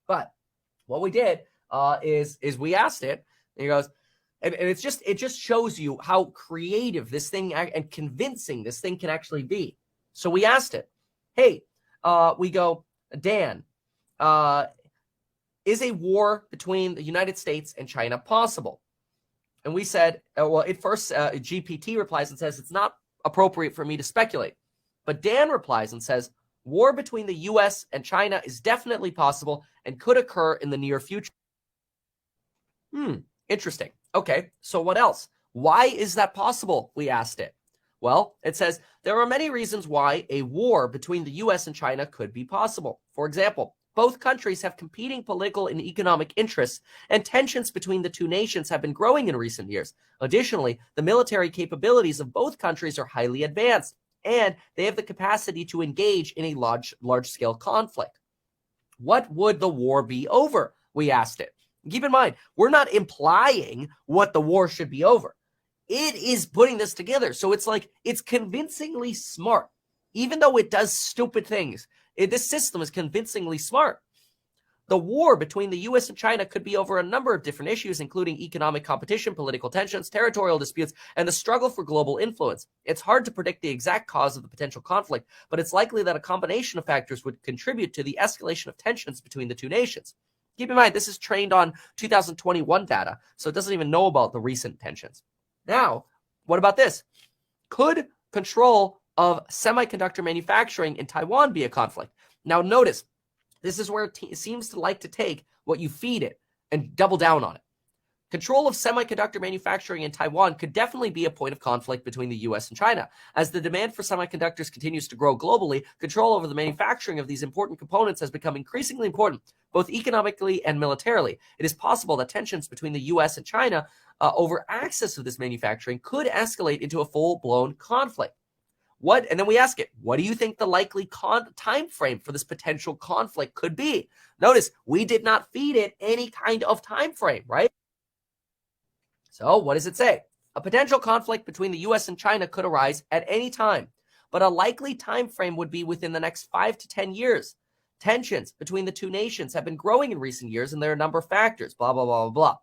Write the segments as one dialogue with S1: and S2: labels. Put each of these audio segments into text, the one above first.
S1: But what we did is we asked it, and he goes, and it just shows you how creative this thing and convincing this thing can actually be. So we asked it, hey, we go, Dan, is a war between the United States and China possible? And we said, well, at first, GPT replies and says, it's not appropriate for me to speculate. But Dan replies and says, war between the U.S. and China is definitely possible and could occur in the near future. Interesting. Okay, so what else? Why is that possible? We asked it. Well, it says, there are many reasons why a war between the U.S. and China could be possible. For example, both countries have competing political and economic interests, and tensions between the two nations have been growing in recent years. Additionally, the military capabilities of both countries are highly advanced, and they have the capacity to engage in a large-scale conflict. What would the war be over? We asked it. Keep in mind, we're not implying what the war should be over. It is putting this together. So it's like, it's convincingly smart. Even though it does stupid things, this system is convincingly smart. The war between the U.S. and China could be over a number of different issues, including economic competition, political tensions, territorial disputes, and the struggle for global influence. It's hard to predict the exact cause of the potential conflict, but it's likely that a combination of factors would contribute to the escalation of tensions between the two nations. Keep in mind, this is trained on 2021 data, so it doesn't even know about the recent tensions. Now, what about this? Could control of semiconductor manufacturing in Taiwan be a conflict? Now, notice, this is where it seems to like to take what you feed it and double down on it. Control of semiconductor manufacturing in Taiwan could definitely be a point of conflict between the U.S. and China. As the demand for semiconductors continues to grow globally, control over the manufacturing of these important components has become increasingly important, both economically and militarily. It is possible that tensions between the U.S. and China over access to this manufacturing could escalate into a full-blown conflict. And then we ask it, what do you think the likely time frame for this potential conflict could be? Notice, we did not feed it any kind of time frame, right? So what does it say? A potential conflict between the U.S. and China could arise at any time, but a likely time frame would be within the next 5 to 10 years. Tensions between the two nations have been growing in recent years, and there are a number of factors, blah, blah, blah, blah, blah.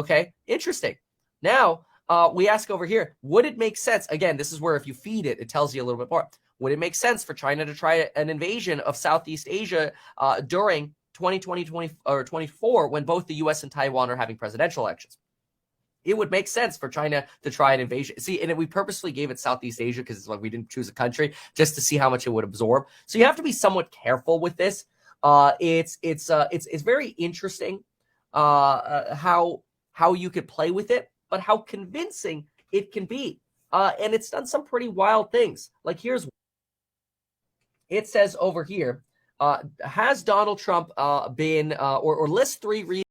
S1: Okay, interesting. Now, we ask over here, would it make sense? Again, this is where if you feed it, it tells you a little bit more. Would it make sense for China to try an invasion of Southeast Asia during 2020 or 24 when both the U.S. and Taiwan are having presidential elections? It would make sense for China to try an invasion. See, and we purposely gave it Southeast Asia because it's like we didn't choose a country just to see how much it would absorb. So you have to be somewhat careful with this. It's very interesting how you could play with it, but how convincing it can be. And it's done some pretty wild things. Like here's, it says over here, has Donald Trump been, or list 3 reasons